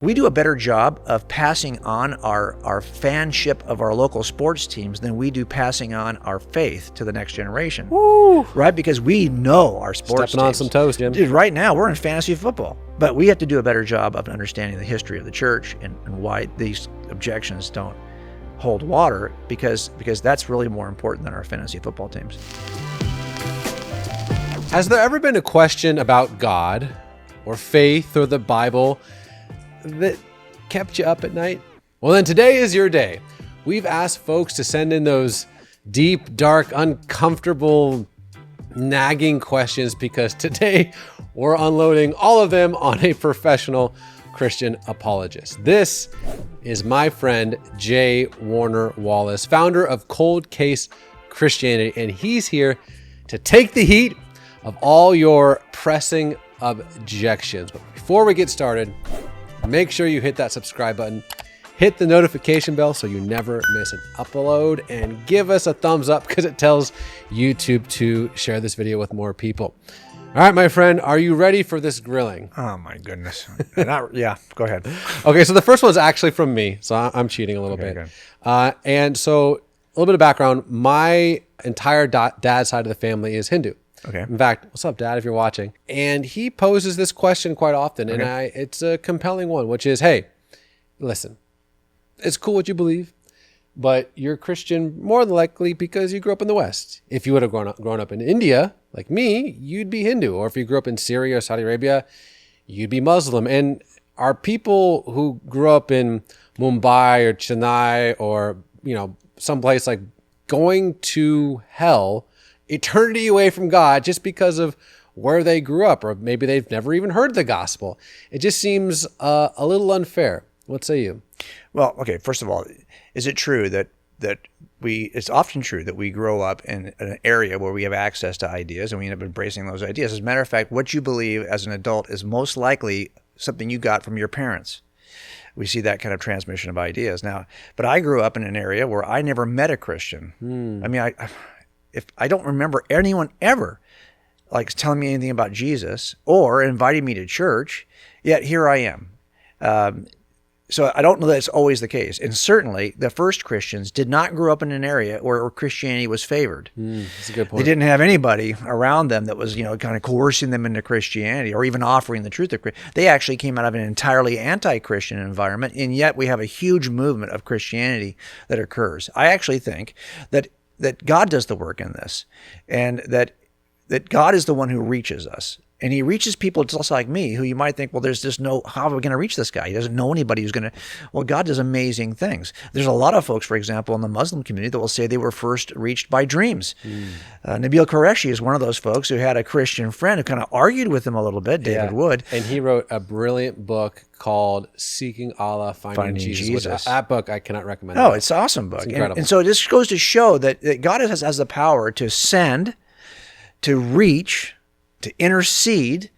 We do a better job of passing on our fanship of our local sports teams than we do passing on our faith to the next generation. Woo! Right? Because we know our sports Stepping on teams. some toes, Jim. Dude, right now we're in fantasy football. But we have to do a better job of understanding the history of the church and why these objections don't hold water, because that's really more important than our fantasy football teams. Has there ever been a question about God or faith or the Bible that kept you up at night? Well, then today is your day. We've asked folks to send in those deep, dark, uncomfortable, nagging questions because today we're unloading all of them on a professional Christian apologist. This is my friend, J. Warner Wallace, founder of Cold Case Christianity, and he's here to take the heat of all your pressing objections. But before we get started, make sure you hit that subscribe button, hit the notification bell so you never miss an upload, and give us a thumbs up because it tells YouTube to share this video with more people. All right, my friend, are you ready for this grilling? Oh my goodness. Yeah, go ahead. Okay, so the first one's actually from me, so I'm cheating a little bit. And so a little bit of background, my entire dad side of the family is Hindu. Okay. In fact, what's up, Dad, if you're watching? And he poses this question quite often, and it's a compelling one, which is, hey, listen, it's cool what you believe, but you're Christian more than likely because you grew up in the West. If you would have grown up in India, like me, you'd be Hindu. Or if you grew up in Syria or Saudi Arabia, you'd be Muslim. And are people who grew up in Mumbai or Chennai or, someplace like going to hell eternity away from God just because of where they grew up, or maybe they've never even heard the gospel? It just seems a little unfair. What say you? Well, okay, first of all, is it true that it's often true that we grow up in an area where we have access to ideas and we end up embracing those ideas? As a matter of fact, what you believe as an adult is most likely something you got from your parents. We see that kind of transmission of ideas now. But I grew up in an area where I never met a Christian. I mean, if I don't remember anyone ever like telling me anything about Jesus or inviting me to church, yet here I am. So I don't know that it's always the case. And certainly the first Christians did not grow up in an area where Christianity was favored. That's a good point. They didn't have anybody around them that was, kind of coercing them into Christianity or even offering the truth of Christianity. They actually came out of an entirely anti-Christian environment, and yet we have a huge movement of Christianity that occurs. I actually think that God does the work in this, and that God is the one who reaches us. And he reaches people just like me, who you might think, well, there's just how are we going to reach this guy? He doesn't know anybody who's going to. Well, God does amazing things. There's a lot of folks, for example, in the Muslim community that will say they were first reached by dreams. Nabil Qureshi is one of those folks who had a Christian friend who kind of argued with him a little bit, David Wood. And he wrote a brilliant book called Seeking Allah, Finding Jesus. Which, that book I cannot recommend. Oh, it's an awesome book. It's incredible. And so this goes to show that God has the power to send, to reach, to intercede.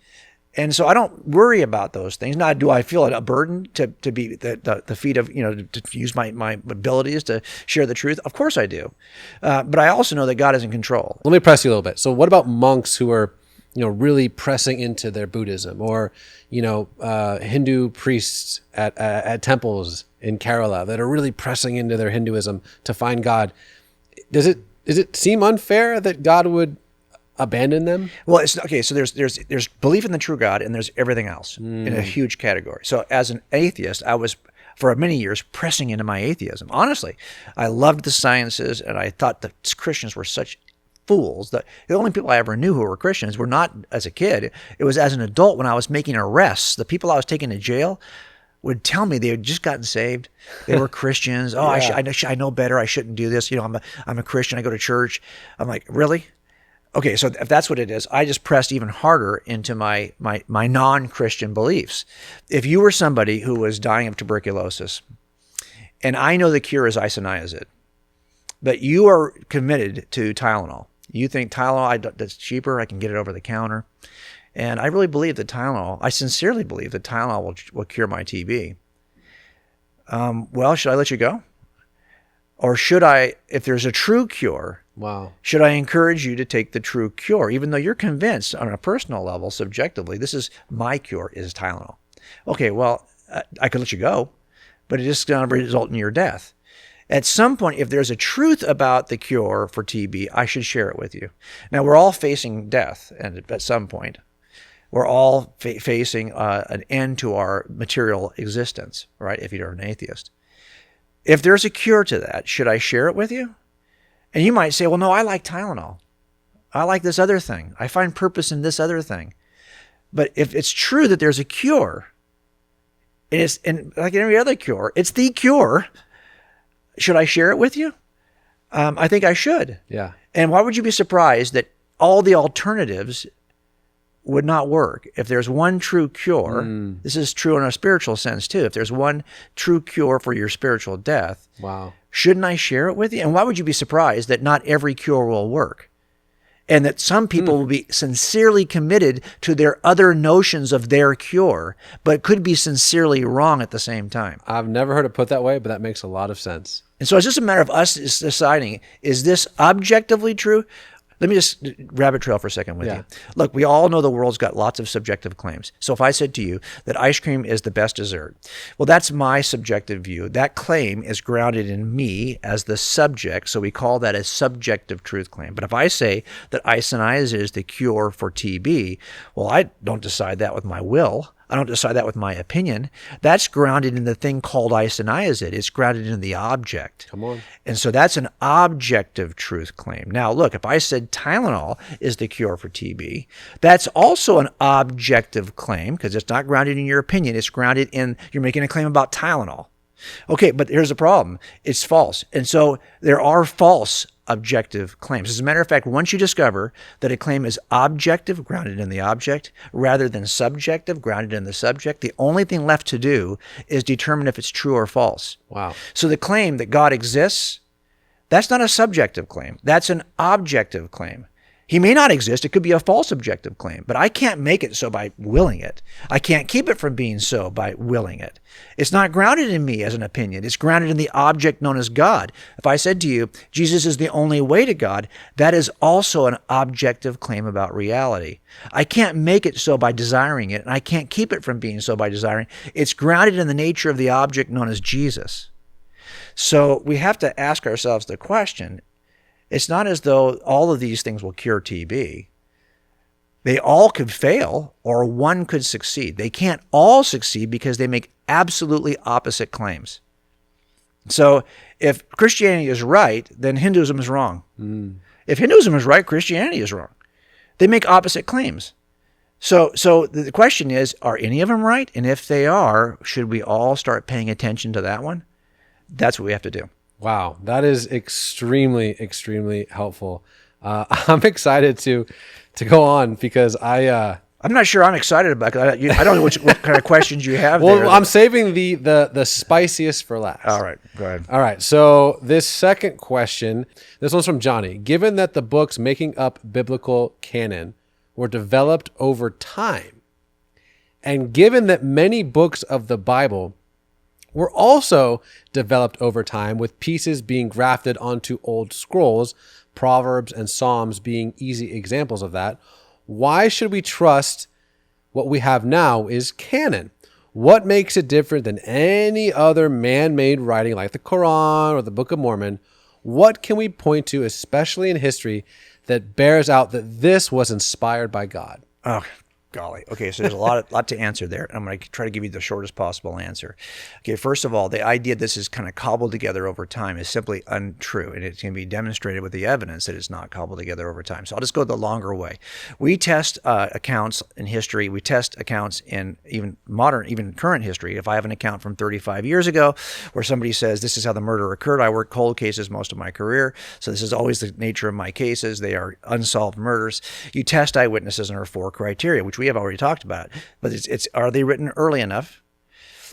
And so I don't worry about those things. Now, do I feel a burden to be the feet of, to use my abilities to share the truth? Of course I do. But I also know that God is in control. Let me press you a little bit. So what about monks who are, really pressing into their Buddhism, or, Hindu priests at temples in Kerala that are really pressing into their Hinduism to find God? Does it seem unfair that God would abandon them? Well, it's okay. So there's belief in the true God, and there's everything else in a huge category. So as an atheist, I was for many years pressing into my atheism. Honestly, I loved the sciences, and I thought that Christians were such fools that the only people I ever knew who were Christians were not as a kid. It was as an adult when I was making arrests. The people I was taking to jail would tell me they had just gotten saved. They were Christians. Oh, I know better. I shouldn't do this. I'm a Christian. I go to church. I'm like, really? Okay, so if that's what it is, I just pressed even harder into my non-Christian beliefs. If you were somebody who was dying of tuberculosis, and I know the cure is isoniazid, but you are committed to Tylenol. You think Tylenol, that's cheaper, I can get it over the counter. And I really believe that I sincerely believe that Tylenol will cure my TB. Well, should I let you go? Or should I, if there's a true cure, should I encourage you to take the true cure, even though you're convinced on a personal level, subjectively, this is my cure is Tylenol? Okay, well, I could let you go, but it is going to result in your death. At some point, if there's a truth about the cure for TB, I should share it with you. Now, we're all facing death, and at some point, we're all facing an end to our material existence, right? If you're an atheist. If there's a cure to that, should I share it with you? And you might say, well, no, I like Tylenol. I like this other thing. I find purpose in this other thing. But if it's true that there's a cure, and like every other cure, it's the cure, should I share it with you? I think I should. Yeah. And why would you be surprised that all the alternatives would not work? If there's one true cure, this is true in a spiritual sense too. If there's one true cure for your spiritual death, wow, shouldn't I share it with you? And why would you be surprised that not every cure will work? And that some people will be sincerely committed to their other notions of their cure, but could be sincerely wrong at the same time. I've never heard it put that way, but that makes a lot of sense. And so it's just a matter of us deciding, is this objectively true? Let me just rabbit trail for a second with you. Look, we all know the world's got lots of subjective claims. So if I said to you that ice cream is the best dessert, well, that's my subjective view. That claim is grounded in me as the subject, so we call that a subjective truth claim. But if I say that isoniazid is the cure for TB, well, I don't decide that with my will. I don't decide that with my opinion. That's grounded in the thing called isoniazid. It's grounded in the object. Come on. And so that's an objective truth claim. Now, look, if I said Tylenol is the cure for TB, that's also an objective claim because it's not grounded in your opinion. It's grounded in you're making a claim about Tylenol. Okay, but here's the problem. It's false. And so there are false objective claims. As a matter of fact, once you discover that a claim is objective, grounded in the object, rather than subjective, grounded in the subject, the only thing left to do is determine if it's true or false. Wow. So the claim that God exists, that's not a subjective claim. That's an objective claim. He may not exist. It could be a false objective claim, but I can't make it so by willing it. I can't keep it from being so by willing it. It's not grounded in me as an opinion. It's grounded in the object known as God. If I said to you, Jesus is the only way to God, that is also an objective claim about reality. I can't make it so by desiring it, and I can't keep it from being so by desiring it. It's grounded in the nature of the object known as Jesus. So we have to ask ourselves the question, it's not as though all of these things will cure TB. They all could fail or one could succeed. They can't all succeed because they make absolutely opposite claims. So if Christianity is right, then Hinduism is wrong. If Hinduism is right, Christianity is wrong. They make opposite claims. So the question is, are any of them right? And if they are, should we all start paying attention to that one? That's what we have to do. Wow, that is extremely, extremely helpful. I'm excited to go on because I'm not sure I'm excited about it. I don't know what kind of questions you have well, there. I'm saving the spiciest for last. All right, go ahead. All right, so this second question, this one's from Johnny. Given that the books making up biblical canon were developed over time, and given that many books of the Bible were also developed over time with pieces being grafted onto old scrolls, Proverbs and Psalms being easy examples of that, why should we trust what we have now is canon? What makes it different than any other man-made writing like the Quran or the Book of Mormon? What can we point to, especially in history, that bears out that this was inspired by God? Oh, golly. Okay, so there's a lot to answer there. I'm going to try to give you the shortest possible answer. Okay, first of all, the idea this is kind of cobbled together over time is simply untrue, and it can be demonstrated with the evidence that it's not cobbled together over time. So I'll just go the longer way. We test accounts in history. We test accounts in even current history. If I have an account from 35 years ago where somebody says, this is how the murder occurred, I worked cold cases most of my career, so this is always the nature of my cases. They are unsolved murders. You test eyewitnesses under 4 criteria, which we have already talked about, but it's are they written early enough?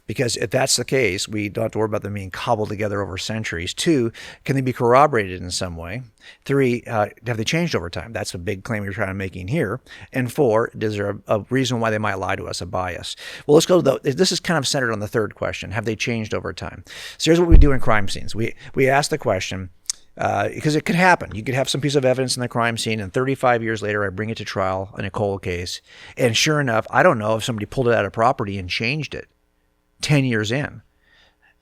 Because if that's the case, we don't have to worry about them being cobbled together over centuries. 2, can they be corroborated in some way? 3, have they changed over time? That's a big claim you're trying to making here. And 4, is there a reason why they might lie to us, a bias? Well, let's go to this is kind of centered on the third question. Have they changed over time? So here's what we do in crime scenes. We ask the question, because it could happen. You could have some piece of evidence in the crime scene, and 35 years later, I bring it to trial in a cold case. And sure enough, I don't know if somebody pulled it out of property and changed it. 10 years in,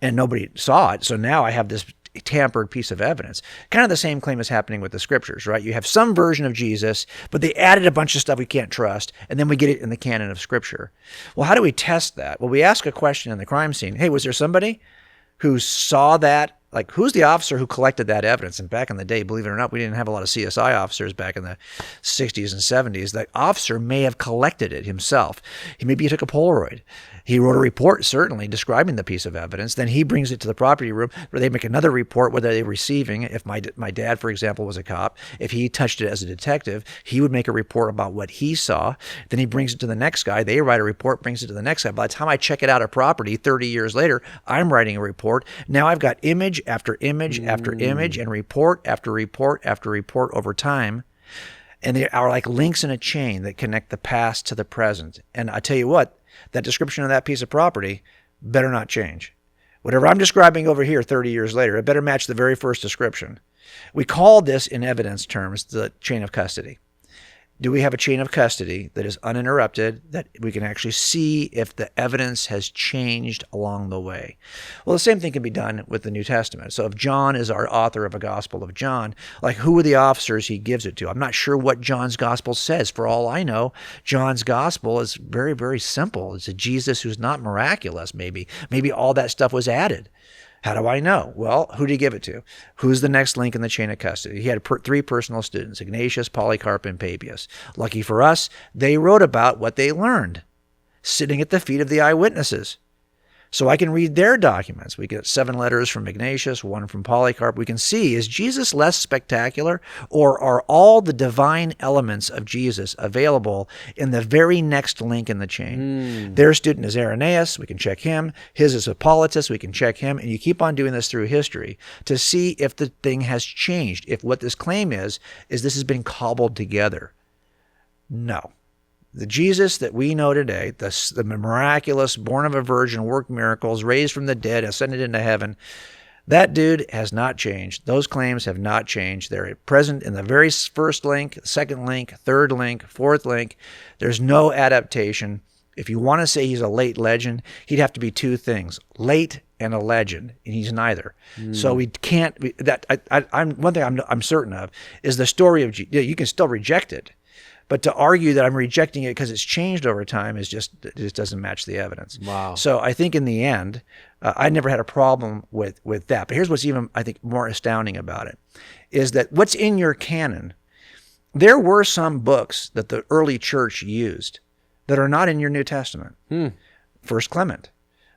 and nobody saw it. So now I have this tampered piece of evidence. Kind of the same claim is happening with the scriptures, right? You have some version of Jesus, but they added a bunch of stuff we can't trust, and then we get it in the canon of scripture. Well, how do we test that? Well, we ask a question in the crime scene. Hey, was there somebody who saw that? Like, who's the officer who collected that evidence? And back in the day, believe it or not, we didn't have a lot of CSI officers back in the 60s and 70s. The officer may have collected it himself. Maybe he took a Polaroid. He wrote a report, certainly, describing the piece of evidence. Then he brings it to the property room where they make another report, whether they're receiving it. If my dad, for example, was a cop, if he touched it as a detective, he would make a report about what he saw. Then he brings it to the next guy. They write a report, brings it to the next guy. By the time I check it out of property 30 years later, I'm writing a report. Now I've got image after image after image and report after report after report over time. And they are like links in a chain that connect the past to the present. And I tell you what, that description of that piece of property better not change. Whatever I'm describing over here 30 years later, it better match the very first description. We call this, in evidence terms, the chain of custody. Do we have a chain of custody that is uninterrupted, that we can actually see if the evidence has changed along the way? Well, the same thing can be done with the New Testament. So if John is our author of a Gospel of John, like, who are the officers he gives it to? I'm not sure what John's Gospel says. For all I know, John's Gospel is very, very simple. It's a Jesus who's not miraculous, maybe. Maybe all that stuff was added. How do I know? Well, who did he give it to? Who's the next link in the chain of custody? He had three personal students, Ignatius, Polycarp, and Papias. Lucky for us, they wrote about what they learned, sitting at the feet of the eyewitnesses. So I can read their documents. We get 7 letters from Ignatius, 1 from Polycarp. We can see, is Jesus less spectacular, or are all the divine elements of Jesus available in the very next link in the chain? Their student is Irenaeus. We can check him. His is Hippolytus. We can check him. And you keep on doing this through history to see if the thing has changed, if what this claim is this has been cobbled together. No. The Jesus that we know today, the miraculous, born of a virgin, worked miracles, raised from the dead, ascended into heaven, that dude has not changed. Those claims have not changed. They're present in the very first link, second link, third link, fourth link. There's no adaptation. If you want to say he's a late legend, he'd have to be 2 things, late and a legend, and he's neither. So we can't. One thing I'm certain of is the story of Jesus. You can still reject it. But to argue that I'm rejecting it because it's changed over time it just doesn't match the evidence. Wow. So I think in the end, I never had a problem with that. But here's what's even, I think, more astounding about it, is that what's in your canon, there were some books that the early church used that are not in your New Testament. First Clement.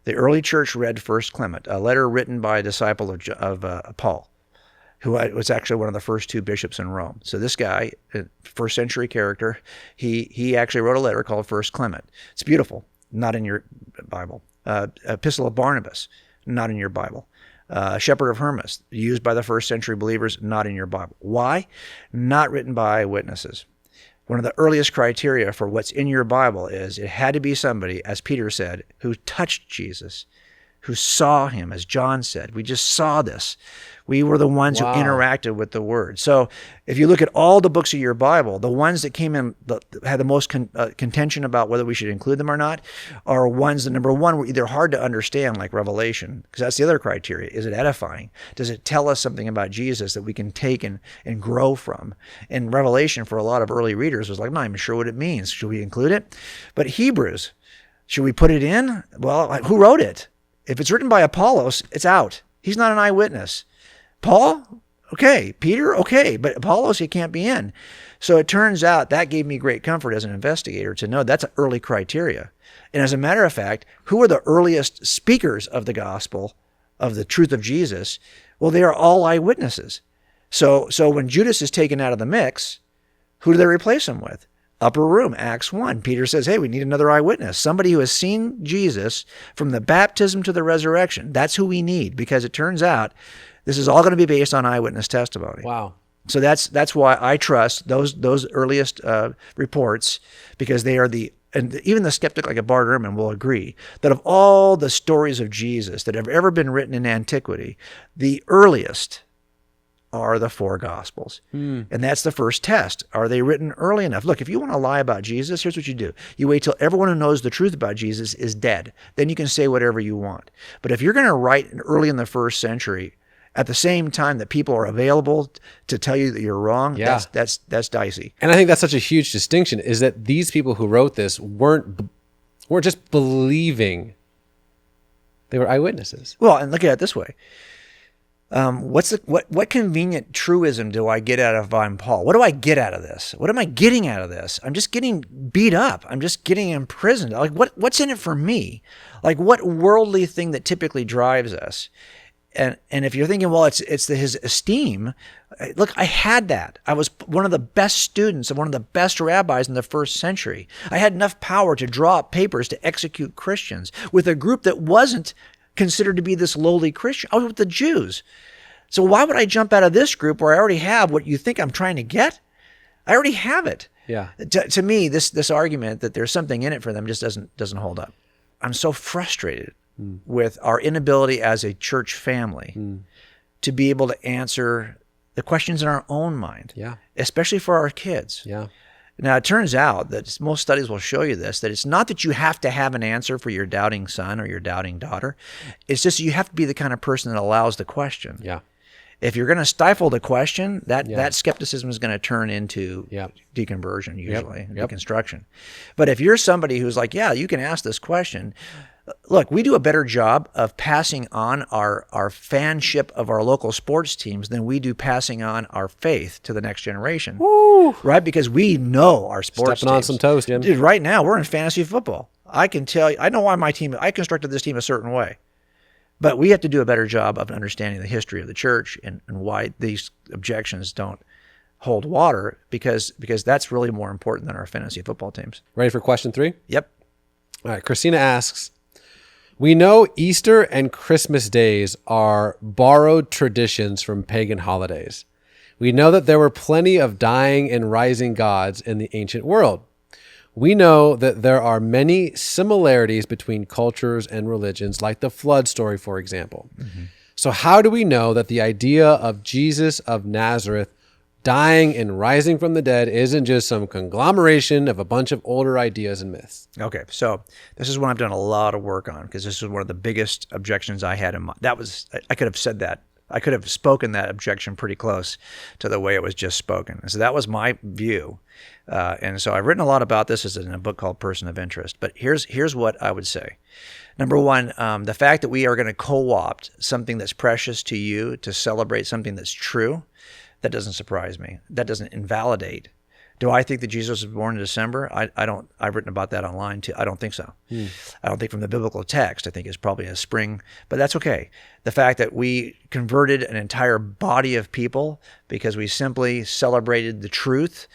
The early church read First Clement, a letter written by a disciple of Paul, who was actually one of the first 2 bishops in Rome. So this guy, first century character, he actually wrote a letter called First Clement. It's beautiful, not in your Bible. Epistle of Barnabas, not in your Bible. Shepherd of Hermas, used by the first century believers, not in your Bible. Why? Not written by witnesses. One of the earliest criteria for what's in your Bible is it had to be somebody, as Peter said, who touched Jesus, who saw him, as John said. We just saw this. We were the ones who interacted with the Word. So if you look at all the books of your Bible, the ones that came in, had the most contention about whether we should include them or not, are ones that, number one, were either hard to understand, like Revelation, because that's the other criteria. Is it edifying? Does it tell us something about Jesus that we can take and grow from? And Revelation, for a lot of early readers, was like, I'm not even sure what it means. Should we include it? But Hebrews, should we put it in? Well, who wrote it? If it's written by Apollos, it's out. He's not an eyewitness. Paul? Okay. Peter? Okay. But Apollos, he can't be in. So it turns out that gave me great comfort as an investigator to know that's an early criteria. And as a matter of fact, who are the earliest speakers of the gospel, of the truth of Jesus? Well, they are all eyewitnesses. So when Judas is taken out of the mix, who do they replace him with? Upper room, Acts 1. Peter says, hey, we need another eyewitness. Somebody who has seen Jesus from the baptism to the resurrection. That's who we need, because it turns out this is all going to be based on eyewitness testimony. Wow. So that's why I trust those earliest reports, because they are and even the skeptic like a Bart Ehrman will agree that of all the stories of Jesus that have ever been written in antiquity, the earliest are the four Gospels. And that's the first test. Are they written early enough? Look, if you want to lie about Jesus, here's what you do. You wait till everyone who knows the truth about Jesus is dead. Then you can say whatever you want. But if you're going to write early in the first century, at the same time that people are available to tell you that you're wrong, that's dicey. And I think that's such a huge distinction, is that these people who wrote this weren't just believing. They were eyewitnesses. Well, and look at it this way. What convenient truism do I get out of I'm Paul? What do I get out of this? What am I getting out of this? I'm just getting beat up. I'm just getting imprisoned. Like what's in it for me? Like what worldly thing that typically drives us? And if you're thinking, well, it's his esteem. Look, I had that. I was one of the best students of one of the best rabbis in the first century. I had enough power to draw up papers to execute Christians with a group that wasn't considered to be this lowly Christian. I was with the Jews. So why would I jump out of this group where I already have what you think I'm trying to get? I already have it. Yeah. To me, this argument that there's something in it for them just doesn't hold up. I'm so frustrated with our inability as a church family to be able to answer the questions in our own mind, especially for our kids. Yeah. Now, it turns out that most studies will show you this, that it's not that you have to have an answer for your doubting son or your doubting daughter. It's just you have to be the kind of person that allows the question. Yeah. If you're going to stifle the question, that skepticism is going to turn into deconversion, usually, deconstruction. But if you're somebody who's like, yeah, you can ask this question. Look, we do a better job of passing on our fanship of our local sports teams than we do passing on our faith to the next generation. Woo! Right? Because we know our sports Stepping on teams. some toes, Jim. Dude, right now, we're in fantasy football. I can tell you, I know why I constructed this team a certain way. But we have to do a better job of understanding the history of the church and why these objections don't hold water, because that's really more important than our fantasy football teams. Ready for question 3? Yep. All right. Christina asks, we know Easter and Christmas days are borrowed traditions from pagan holidays. We know that there were plenty of dying and rising gods in the ancient world. We know that there are many similarities between cultures and religions, like the flood story, for example. Mm-hmm. So how do we know that the idea of Jesus of Nazareth dying and rising from the dead isn't just some conglomeration of a bunch of older ideas and myths? Okay, so this is one I've done a lot of work on, because this is one of the biggest objections I had in mind. I could have said that. I could have spoken that objection pretty close to the way it was just spoken. So that was my view. And so I've written a lot about this as in a book called Person of Interest. But here's what I would say. Number one, the fact that we are going to co-opt something that's precious to you to celebrate something that's true, that doesn't surprise me. That doesn't invalidate. Do I think that Jesus was born in December? I don't. I've written about that online too. I don't think so. I don't think from the biblical text. I think it's probably a spring, but that's okay. The fact that we converted an entire body of people because we simply celebrated the truth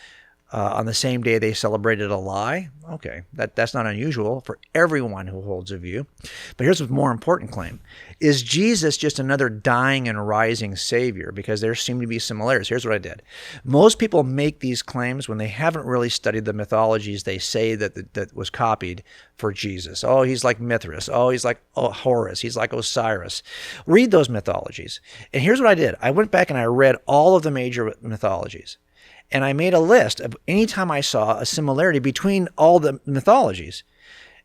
on the same day they celebrated a lie, okay, that's not unusual for everyone who holds a view. But here's a more important claim. Is Jesus just another dying and rising Savior? Because there seem to be similarities. Here's what I did. Most people make these claims when they haven't really studied the mythologies they say that was copied for Jesus. Oh, he's like Mithras. Oh, he's like Horus. He's like Osiris. Read those mythologies. And here's what I did. I went back and I read all of the major mythologies. And I made a list of any time I saw a similarity between all the mythologies.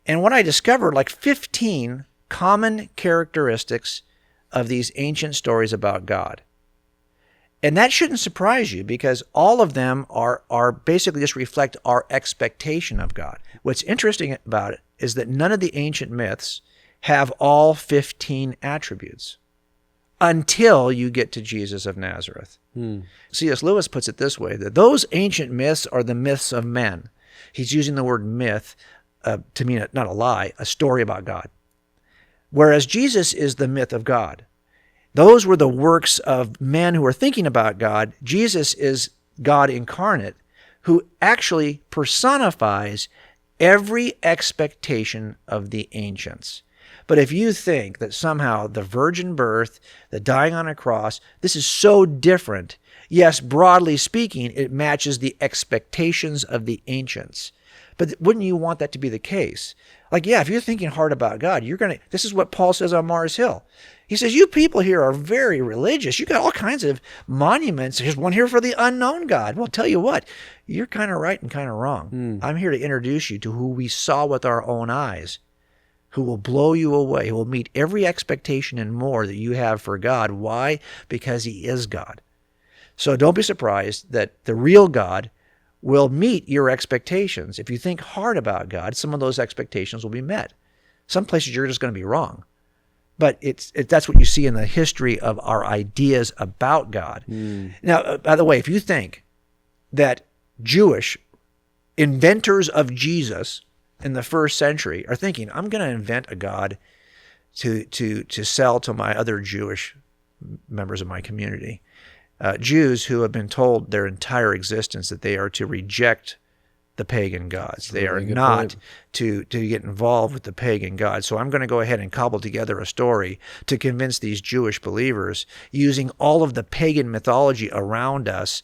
And what I discovered, like 15 common characteristics of these ancient stories about God. And that shouldn't surprise you, because all of them are basically just reflect our expectation of God. What's interesting about it is that none of the ancient myths have all 15 attributes until you get to Jesus of Nazareth. C.S. Lewis puts it this way, that those ancient myths are the myths of men. He's using the word myth to mean not a lie, a story about God. Whereas Jesus is the myth of God. Those were the works of men who were thinking about God. Jesus is God incarnate, who actually personifies every expectation of the ancients. But if you think that somehow the virgin birth, the dying on a cross, this is so different, yes, broadly speaking, it matches the expectations of the ancients. But wouldn't you want that to be the case? Like, yeah, if you're thinking hard about God, this is what Paul says on Mars Hill. He says, you people here are very religious. You got all kinds of monuments. There's one here for the unknown God. Well, tell you what, you're kind of right and kind of wrong. I'm here to introduce you to who we saw with our own eyes, who will blow you away, who will meet every expectation and more that you have for God. Why? Because he is God. So don't be surprised that the real God will meet your expectations. If you think hard about God, some of those expectations will be met. Some places you're just going to be wrong. But that's what you see in the history of our ideas about God. Now, by the way, if you think that Jewish inventors of Jesus in the first century are thinking, I'm going to invent a God to sell to my other Jewish members of my community, Jews who have been told their entire existence that they are to reject the pagan gods. They are not to get involved with the pagan gods. So I'm going to go ahead and cobble together a story to convince these Jewish believers using all of the pagan mythology around us.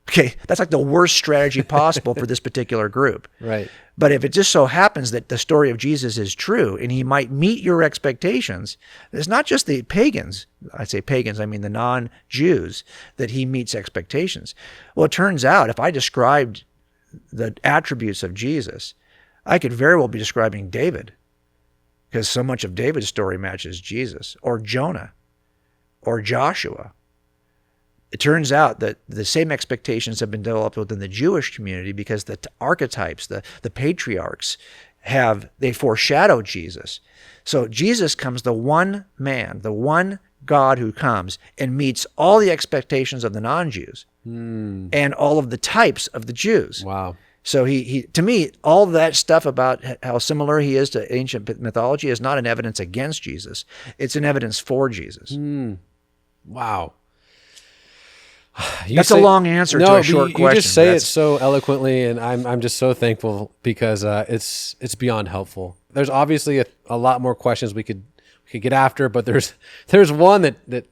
Okay, that's like the worst strategy possible for this particular group. Right. But if it just so happens that the story of Jesus is true and he might meet your expectations, it's not just the pagans. I say pagans, I mean the non-Jews, that he meets expectations. Well, it turns out if I described the attributes of Jesus, I could very well be describing David, because so much of David's story matches Jesus, or Jonah, or Joshua. It turns out that the same expectations have been developed within the Jewish community because the archetypes, the patriarchs, they foreshadow Jesus. So Jesus comes, the one man, the one God who comes and meets all the expectations of the non-Jews and all of the types of the Jews. Wow. So he to me, all that stuff about how similar he is to ancient mythology is not an evidence against Jesus. It's an evidence for Jesus. Wow. That's a long answer to a short question. You just say it so eloquently, and I'm just so thankful because it's beyond helpful. There's obviously a lot more questions we could get after, but there's one that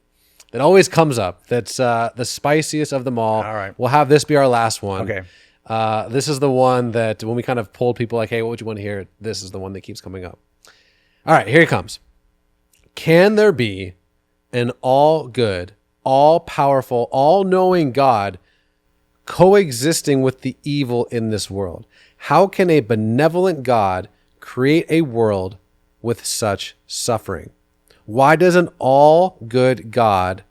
always comes up. That's the spiciest of them all. All right. We'll have this be our last one. Okay. This is the one that when we kind of polled people like, hey, what would you want to hear? This is the one that keeps coming up. All right, here it comes. Can there be an all-good, all-powerful, all-knowing God coexisting with the evil in this world? How can a benevolent God create a world with such suffering? Why does an all-good God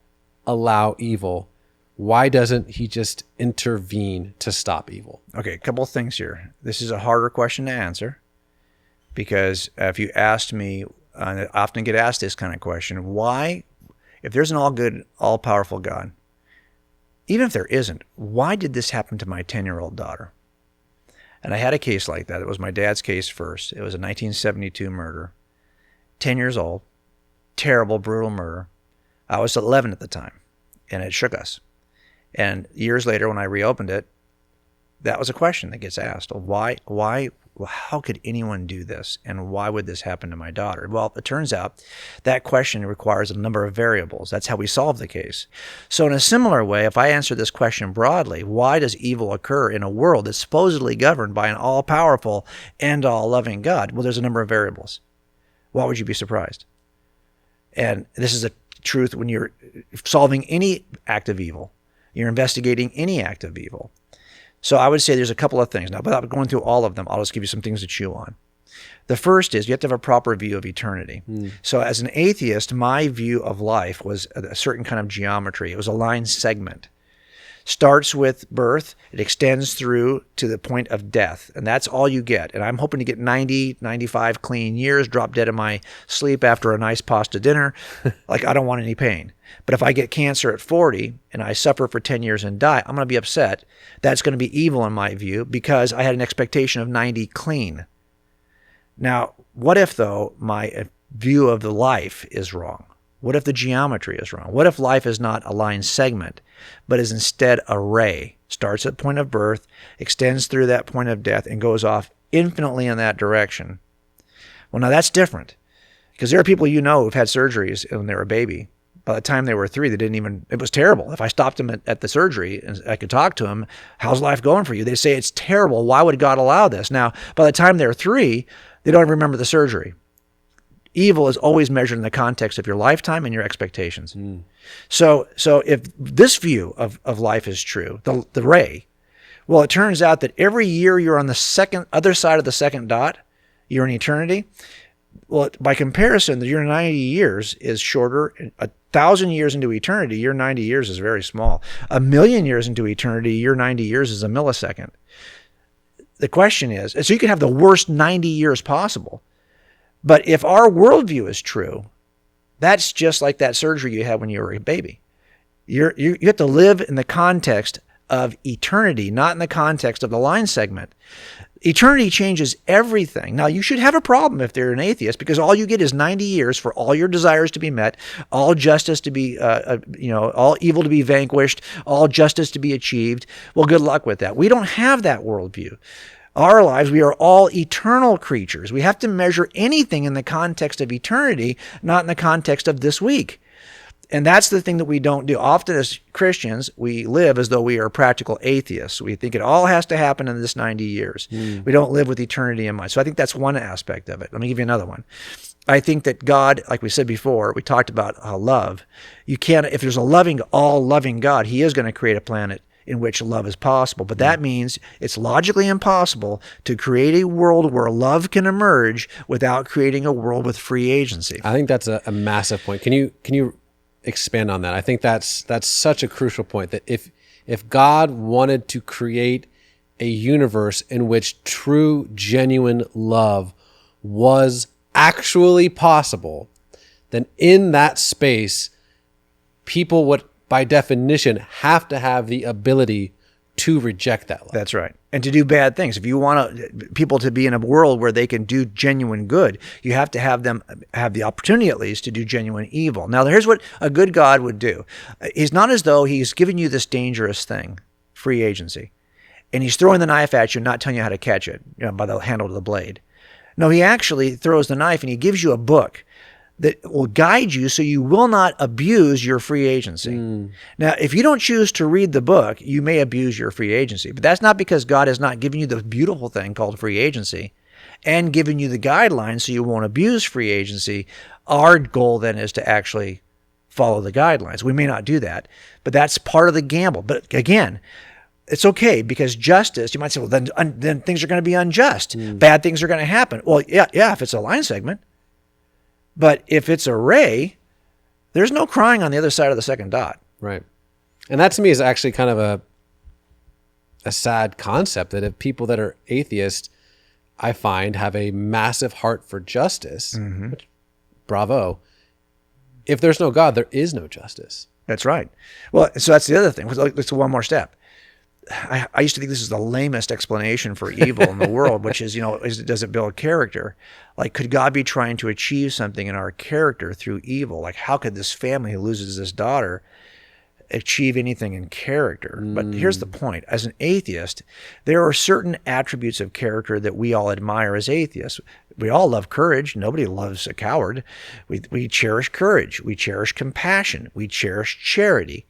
allow evil? Why doesn't he just intervene to stop evil? Okay, a couple of things here. This is a harder question to answer because if you asked me, I often get asked this kind of question, why, if there's an all-good, all-powerful God, even if there isn't, why did this happen to my 10-year-old daughter? And I had a case like that. It was my dad's case first. It was a 1972 murder. 10 years old, terrible, brutal murder. I was 11 at the time, and it shook us. And years later, when I reopened it, that was a question that gets asked. Why, how could anyone do this? And why would this happen to my daughter? Well, it turns out that question requires a number of variables. That's how we solve the case. So in a similar way, if I answer this question broadly, why does evil occur in a world that's supposedly governed by an all-powerful and all-loving God? Well, there's a number of variables. Why would you be surprised? And this is a truth when you're solving any act of evil. You're investigating any act of evil. So I would say there's a couple of things. Now, without going through all of them, I'll just give you some things to chew on. The first is you have to have a proper view of eternity. So as an atheist, my view of life was a certain kind of geometry. It was a line segment. Starts with birth, it extends through to the point of death, and that's all you get. And I'm hoping to get 90, 95 clean years, drop dead in my sleep after a nice pasta dinner. Like, I don't want any pain. But if I get cancer at 40 and I suffer for 10 years and die, I'm going to be upset. That's going to be evil in my view because I had an expectation of 90 clean. Now, what if, though, my view of the life is wrong? What if the geometry is wrong? What if life is not a line segment, but is instead a ray? Starts at the point of birth, extends through that point of death, and goes off infinitely in that direction. Well, now that's different because there are people who've had surgeries when they were a baby. By the time they were 3, it was terrible. If I stopped them at the surgery and I could talk to them, how's life going for you? They'd say, it's terrible. Why would God allow this? Now, by the time they're 3, they don't even remember the surgery. evil is always measured in the context of your lifetime and your expectations. So if this view of life is true, the ray, well, it turns out that every year you're on the other side of the second dot, you're in eternity. Well, by comparison, your 90 years is shorter. 1,000 years into eternity, your 90 years is very small. 1,000,000 years into eternity, your 90 years is a millisecond. The question is, so you can have the worst 90 years possible. But if our worldview is true, that's just like that surgery you had when you were a baby. You have to live in the context of eternity, not in the context of the line segment. Eternity changes everything. Now, you should have a problem if they're an atheist, because all you get is 90 years for all your desires to be met, all justice to be, all evil to be vanquished, all justice to be achieved. Well, good luck with that. We don't have that worldview. Our lives, we are all eternal creatures. We have to measure anything in the context of eternity, not in the context of this week. And that's the thing that we don't do. Often as Christians, we live as though we are practical atheists. We think it all has to happen in this 90 years. We don't live with eternity in mind. So I think that's one aspect of it. Let me give you another one. I think that God, like we said before, we talked about love. You can't, if there's a all-loving God, he is going to create a planet in which love is possible. But that means it's logically impossible to create a world where love can emerge without creating a world with free agency. I think that's a massive point. Can you expand on that? I think that's such a crucial point, that if God wanted to create a universe in which true, genuine love was actually possible, then in that space, people would, by definition, have to have the ability to reject that love. That's right. And to do bad things. If you want people to be in a world where they can do genuine good, you have to have them have the opportunity, at least, to do genuine evil. Now, here's what a good God would do. He's not as though he's giving you this dangerous thing, free agency, and he's throwing the knife at you and not telling you how to catch it, by the handle of the blade. No, he actually throws the knife and he gives you a book that will guide you so you will not abuse your free agency. Now, if you don't choose to read the book, you may abuse your free agency. But that's not because God has not given you the beautiful thing called free agency and given you the guidelines so you won't abuse free agency. Our goal then is to actually follow the guidelines. We may not do that, but that's part of the gamble. But again, it's okay, because justice, you might say, well, then things are going to be unjust. Bad things are going to happen. Well, yeah, if it's a line segment. But if it's a ray, there's no crying on the other side of the second dot. Right. And that to me is actually kind of a sad concept, that if people that are atheists, I find, have a massive heart for justice, which, bravo. If there's no God, there is no justice. That's right. Well, so that's the other thing. Let's go one more step. I used to think this is the lamest explanation for evil in the world, which is, does it build character? Like, could God be trying to achieve something in our character through evil? Like, how could this family who loses this daughter achieve anything in character? But here's the point. As an atheist, there are certain attributes of character that we all admire as atheists. We all love courage. Nobody loves a coward. We cherish courage. We cherish compassion. We cherish charity.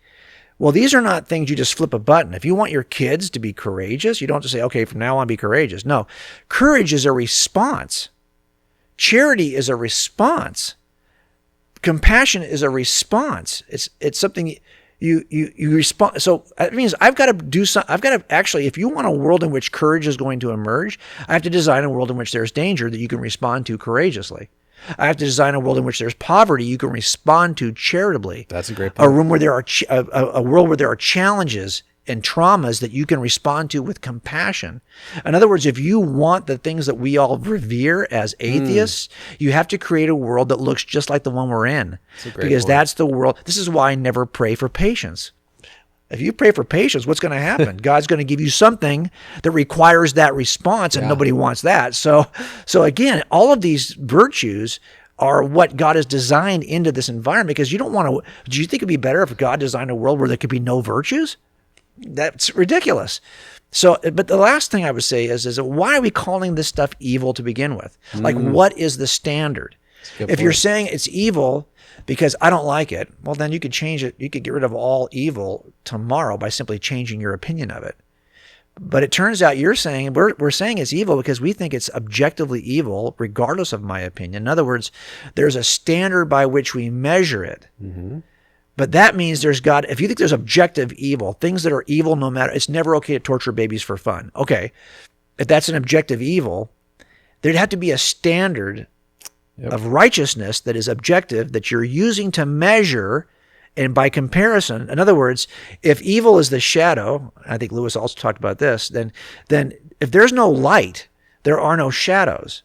Well, these are not things you just flip a button. If you want your kids to be courageous, you don't just say, okay, from now on, be courageous. No, courage is a response. Charity is a response. Compassion is a response. It's something you respond. So that means I've got to do something. I've got to actually, if you want a world in which courage is going to emerge, I have to design a world in which there's danger that you can respond to courageously. I have to design a world in which there's poverty you can respond to charitably. That's a great point. A room where there are a world where there are challenges and traumas that you can respond to with compassion. In other words, if you want the things that we all revere as atheists, you have to create a world that looks just like the one we're in. Because that's the world. This is why I never pray for patience. If you pray for patience, what's going to happen? God's going to give you something that requires that response, and nobody wants that. So again, all of these virtues are what God has designed into this environment, because you don't want to. Do you think it'd be better if God designed a world where there could be no virtues? That's ridiculous. So, but the last thing I would say is why are we calling this stuff evil to begin with? Like, what is the standard? If you're saying it's evil because I don't like it, well, then you could change it. You could get rid of all evil tomorrow by simply changing your opinion of it. But it turns out you're saying, we're saying it's evil because we think it's objectively evil, regardless of my opinion. In other words, there's a standard by which we measure it. But that means there's God. If you think there's objective evil, things that are evil no matter, it's never okay to torture babies for fun. Okay. If that's an objective evil, there'd have to be a standard of righteousness that is objective that you're using to measure. And by comparison, in other words, if evil is the shadow, I think Lewis also talked about this, then if there's no light, there are no shadows.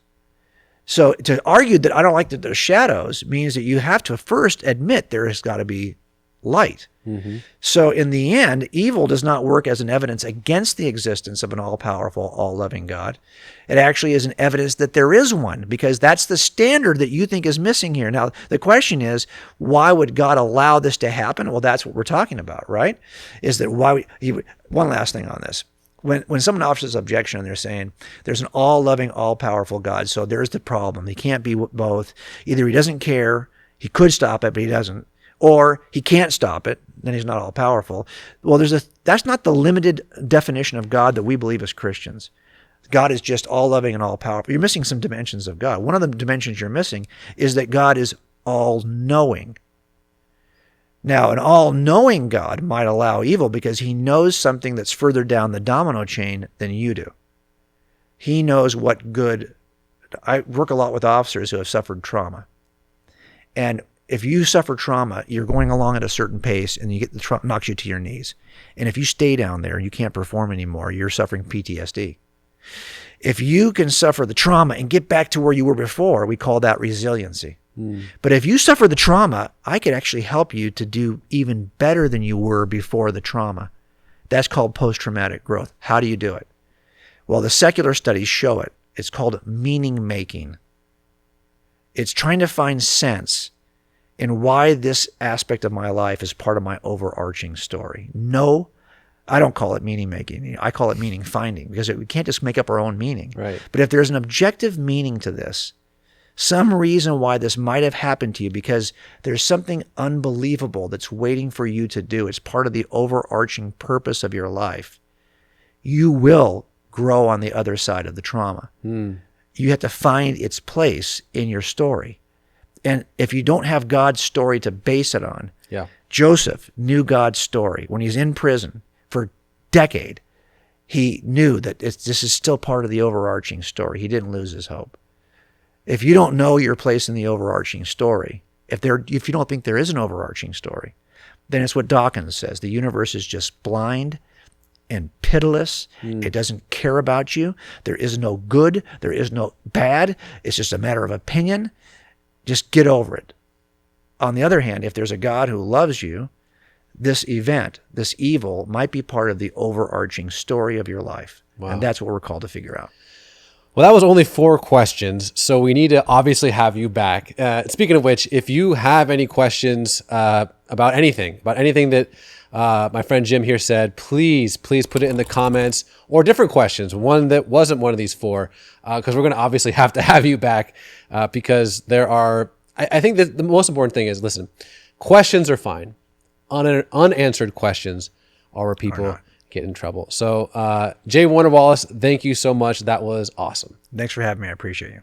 So to argue that I don't like that there's shadows means that you have to first admit there has got to be light. So in the end, evil does not work as an evidence against the existence of an all-powerful, all-loving God. It actually is an evidence that there is one, because that's the standard that you think is missing here. Now, the question is, why would God allow this to happen? Well, that's what we're talking about, right? Is that why he would, one last thing on this. When someone offers objection and they're saying there's an all-loving, all-powerful God, so there's the problem. He can't be both. Either he doesn't care, he could stop it, but he doesn't, or he can't stop it, then he's not all-powerful. Well, that's not the limited definition of God that we believe as Christians. God is just all-loving and all-powerful. You're missing some dimensions of God. One of the dimensions you're missing is that God is all-knowing. Now, an all-knowing God might allow evil because he knows something that's further down the domino chain than you do. He knows what good. I work a lot with officers who have suffered trauma. And if you suffer trauma, you're going along at a certain pace and you get the trauma knocks you to your knees. And if you stay down there and you can't perform anymore, you're suffering PTSD. If you can suffer the trauma and get back to where you were before, we call that resiliency. But if you suffer the trauma, I could actually help you to do even better than you were before the trauma. That's called post-traumatic growth. How do you do it? Well, the secular studies show it. It's called meaning making. It's trying to find sense in why this aspect of my life is part of my overarching story. No, I don't call it meaning making. I call it meaning finding, because we can't just make up our own meaning. Right. But if there's an objective meaning to this, some reason why this might have happened to you, because there's something unbelievable that's waiting for you to do. It's part of the overarching purpose of your life. You will grow on the other side of the trauma. You have to find its place in your story. And if you don't have God's story to base it on, Joseph knew God's story. When he's in prison for a decade, he knew that this is still part of the overarching story. He didn't lose his hope. If you don't know your place in the overarching story, if you don't think there is an overarching story, then it's what Dawkins says. The universe is just blind and pitiless. It doesn't care about you. There is no good. There is no bad. It's just a matter of opinion. Just get over it. On the other hand, if there's a God who loves you, this event, this evil, might be part of the overarching story of your life. Wow. And that's what we're called to figure out. Well, that was only 4 questions, so we need to obviously have you back. Speaking of which, if you have any questions about anything that my friend Jim here said, please put it in the comments, or different questions, one that wasn't one of these 4, because we're going to obviously have to have you back, because there are, I think that the most important thing is, listen, questions are fine. Unanswered questions are where people get in trouble. So J. Warner Wallace, thank you so much. That was awesome. Thanks for having me. I appreciate you.